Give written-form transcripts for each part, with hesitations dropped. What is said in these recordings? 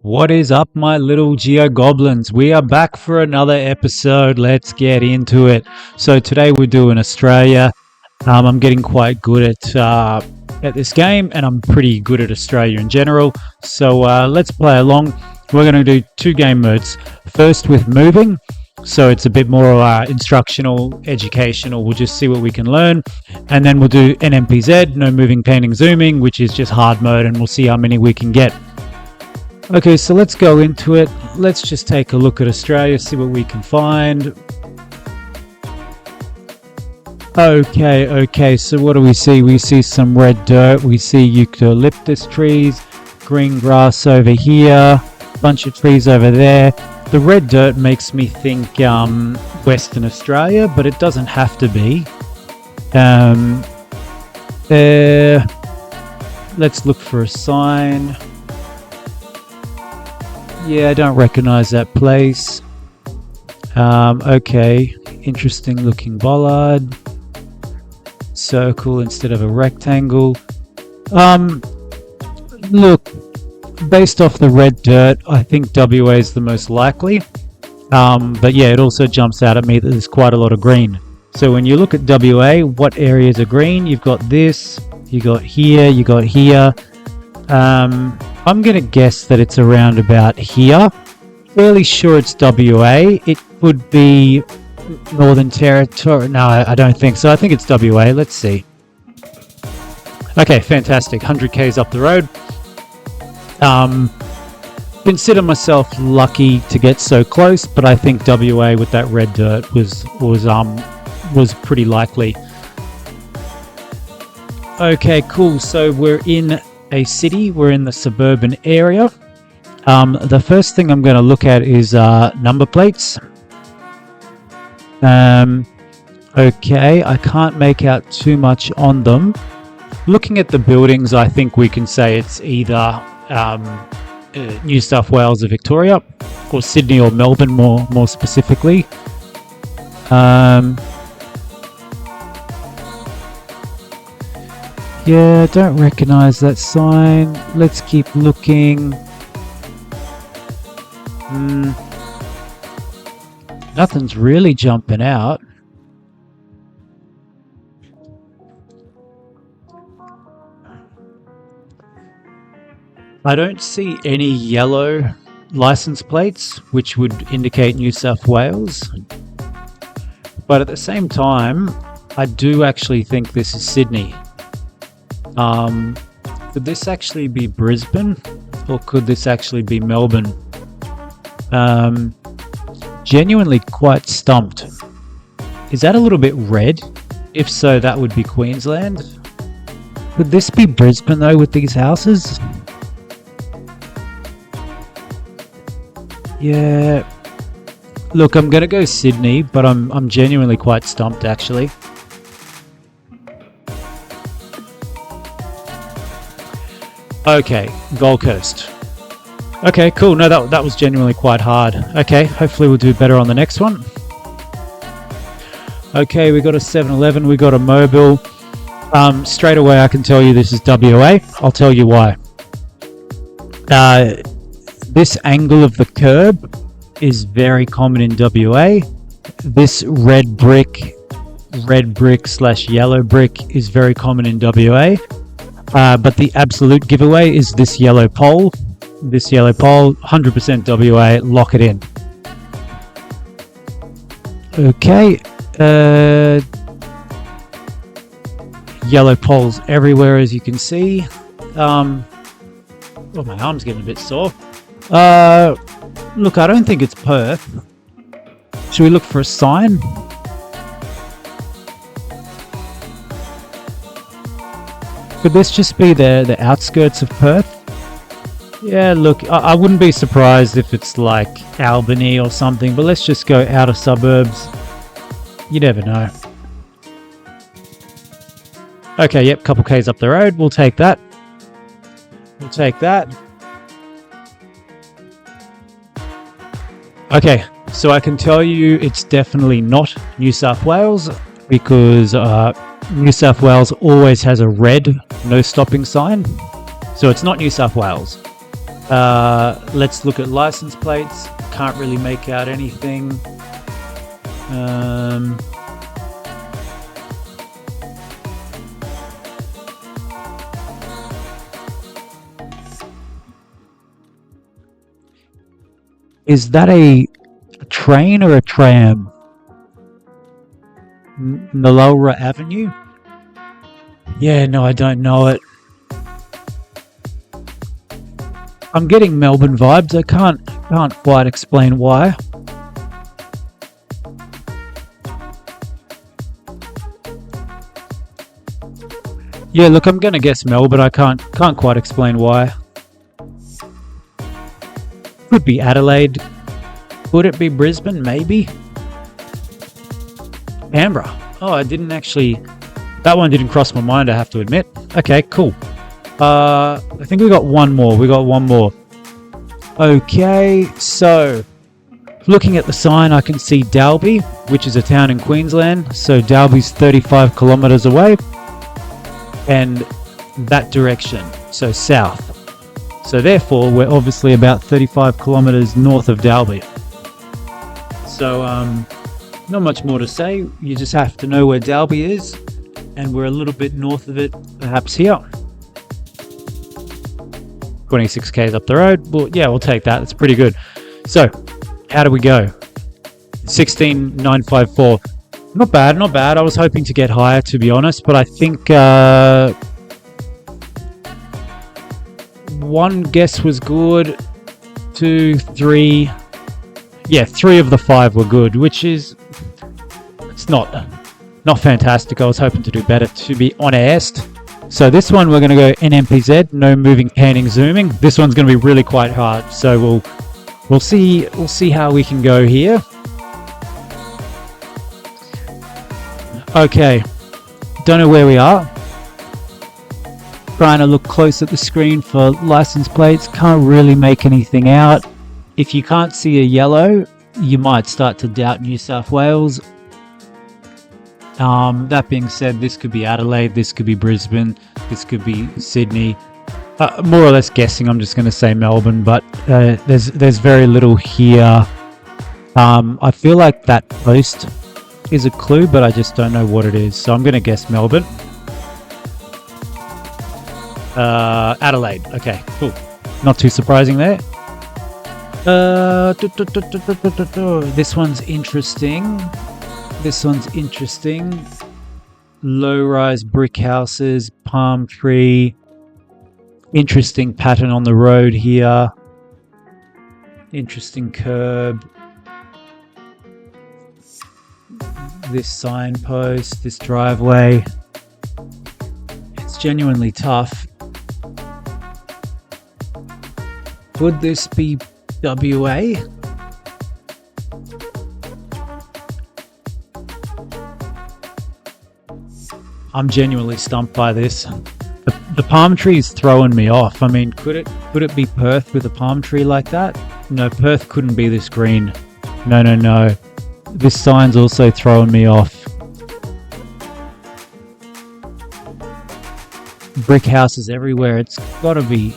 What is up, my little Geo Goblins? We are back for another episode. Let's get into it. So today we're doing Australia. I'm getting quite good at this game, and I'm pretty good at Australia in general. So let's play along. We're going to do two game modes. First with moving, so it's a bit more instructional, educational. We'll just see what we can learn, and then we'll do NMPZ, no moving, painting, zooming, which is just hard mode, and we'll see how many we can get. Okay, so let's go into it. Let's just take a look at Australia, see what we can find. Okay, so what do we see? We see some red dirt, we see eucalyptus trees, green grass over here, bunch of trees over there. The red dirt makes me think Western Australia, but it doesn't have to be. Let's look for a sign. Yeah, I don't recognize that place. Okay, interesting looking bollard. Circle instead of a rectangle. Look, based off the red dirt, I think WA is the most likely. But yeah, it also jumps out at me that there's quite a lot of green. So when you look at WA, what areas are green? You've got this, you got here, you got here. I'm going to guess that it's around about here. Fairly sure it's WA. It could be Northern Territory. No, I don't think so. I think it's WA. Let's see. Okay, fantastic. 100 Ks up the road. Consider myself lucky to get so close, but I think WA with that red dirt was pretty likely. Okay, cool. So we're in a city. We're in the suburban area. The first thing I'm going to look at is number plates. Okay, I can't make out too much on them. Looking at the buildings, I think we can say it's either New South Wales or Victoria, or Sydney or Melbourne more specifically. Yeah, I don't recognize that sign. Let's keep looking. Nothing's really jumping out. I don't see any yellow license plates, which would indicate New South Wales. But at the same time, I do actually think this is Sydney. Could this actually be Brisbane, or could this actually be Melbourne? Genuinely quite stumped. Is that a little bit red? If so, that would be Queensland. Could this be Brisbane though, with these houses? Yeah. Look, I'm gonna go Sydney, but I'm genuinely quite stumped actually. Okay, Gold Coast. Okay, cool. No, that was genuinely quite hard. Okay, hopefully we'll do better on the next one. Okay, we got a 7-Eleven, we got a Mobile. Straight away I can tell you this is WA. I'll tell you why. This angle of the curb is very common in WA. This red brick / yellow brick is very common in WA. But the absolute giveaway is this yellow pole. This yellow pole, 100% WA, lock it in. Okay. Yellow poles everywhere, as you can see. Oh, my arm's getting a bit sore. Look, I don't think it's Perth. Should we look for a sign? Could this just be the outskirts of Perth? Yeah, look, I wouldn't be surprised if it's like Albany or something, but let's just go outer suburbs. You never know. Okay, yep, couple Ks up the road. We'll take that. We'll take that. Okay, so I can tell you it's definitely not New South Wales, because New South Wales always has a red no stopping sign. So it's not New South Wales. Let's look at license plates. Can't really make out anything. Is that a train or a tram? Nalora Avenue? Yeah, no, I don't know it. I'm getting Melbourne vibes. I can't quite explain why. Yeah, look, I'm gonna guess Melbourne. I can't quite explain why. Could be Adelaide. Could it be Brisbane? Maybe. Canberra. Oh, I didn't actually. That one didn't cross my mind, I have to admit. Okay, cool. I think we got one more. Okay, so looking at the sign, I can see Dalby, which is a town in Queensland. So Dalby's 35 kilometers away, and that direction, so south. So therefore, we're obviously about 35 kilometers north of Dalby. So, not much more to say. You just have to know where Dalby is, and we're a little bit north of it, perhaps here. 26 k's up the road. Well, yeah, we'll take that. It's pretty good. So, how do we go? 16,954. Not bad, not bad. I was hoping to get higher, to be honest, but I think one guess was good. 2, 3. Yeah, 3 of the 5 were good, which is it's not fantastic. I was hoping to do better, to be honest. So this one we're going to go NMPZ, no moving, panning, zooming. This one's going to be really quite hard. So we'll see how we can go here. Okay, don't know where we are. Trying to look close at the screen for license plates. Can't really make anything out. If you can't see a yellow, you might start to doubt New South Wales. That being said, this could be Adelaide, this could be Brisbane, this could be Sydney. More or less guessing, I'm just going to say Melbourne, but there's very little here. I feel like that post is a clue, but I just don't know what it is. So I'm going to guess Melbourne. Adelaide. Okay, cool. Not too surprising there. This one's interesting. Low-rise brick houses, palm tree. Interesting pattern on the road here. Interesting curb. This signpost, this driveway. It's genuinely tough. Could this be WA? I'm genuinely stumped by this. The palm tree is throwing me off. I mean, could it be Perth with a palm tree like that? No, Perth couldn't be this green. No. This sign's also throwing me off. Brick houses everywhere. It's gotta be.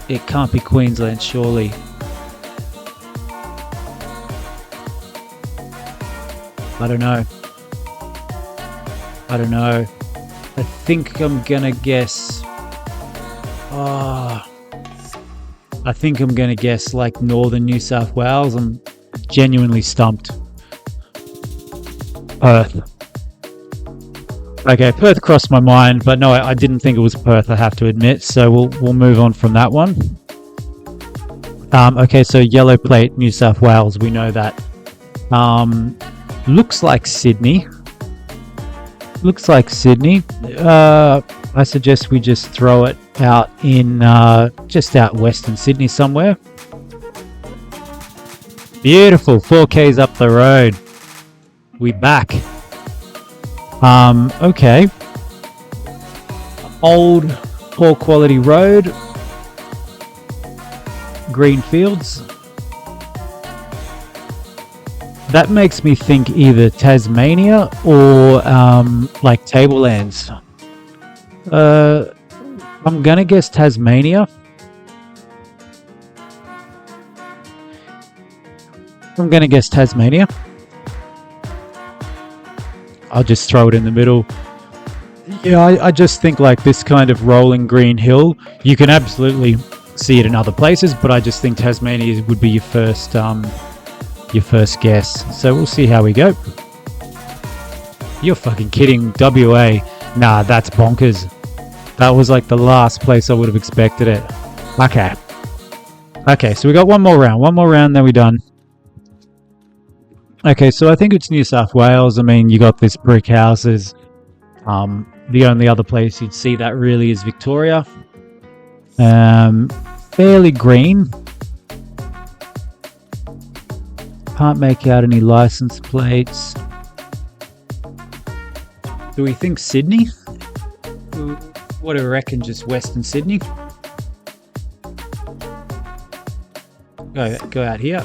It can't be Queensland, surely. I don't know. I think I'm gonna guess. I think I'm gonna guess like northern New South Wales. I'm genuinely stumped. Perth. Okay, Perth crossed my mind, but no, I didn't think it was Perth, I have to admit. So we'll move on from that one. Okay, so yellow plate, New South Wales, we know that. Looks like Sydney. I suggest we just throw it out in just out Western Sydney somewhere. Beautiful, 4Ks up the road. We back. Okay. Old, poor quality road. Green fields. That makes me think either Tasmania or like Tablelands. I'm gonna guess Tasmania. I'm going to guess Tasmania. I'll just throw it in the middle. Yeah, I just think like this kind of rolling green hill, you can absolutely see it in other places, but I just think Tasmania would be your first guess. So we'll see how we go. You're fucking kidding. WA. Nah, that's bonkers. That was like the last place I would have expected it. Okay. Okay, so we got one more round, then we're done. Okay, so I think it's New South Wales. I mean, you got this brick houses. The only other place you'd see that really is Victoria. Fairly green. Can't make out any license plates. Do we think Sydney? What do we reckon? Just Western Sydney? Go out here.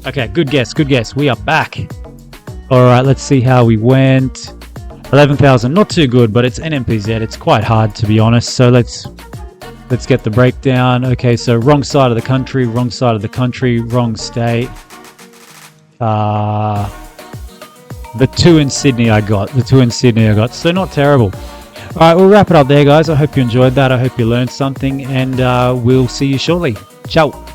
Okay, good guess. We are back. All right, let's see how we went. 11,000, not too good, but it's NMPZ. It's quite hard, to be honest. So let's get the breakdown. Okay, so wrong side of the country, wrong state. The two in Sydney I got. So not terrible. All right, we'll wrap it up there, guys. I hope you enjoyed that. I hope you learned something, and we'll see you shortly. Ciao.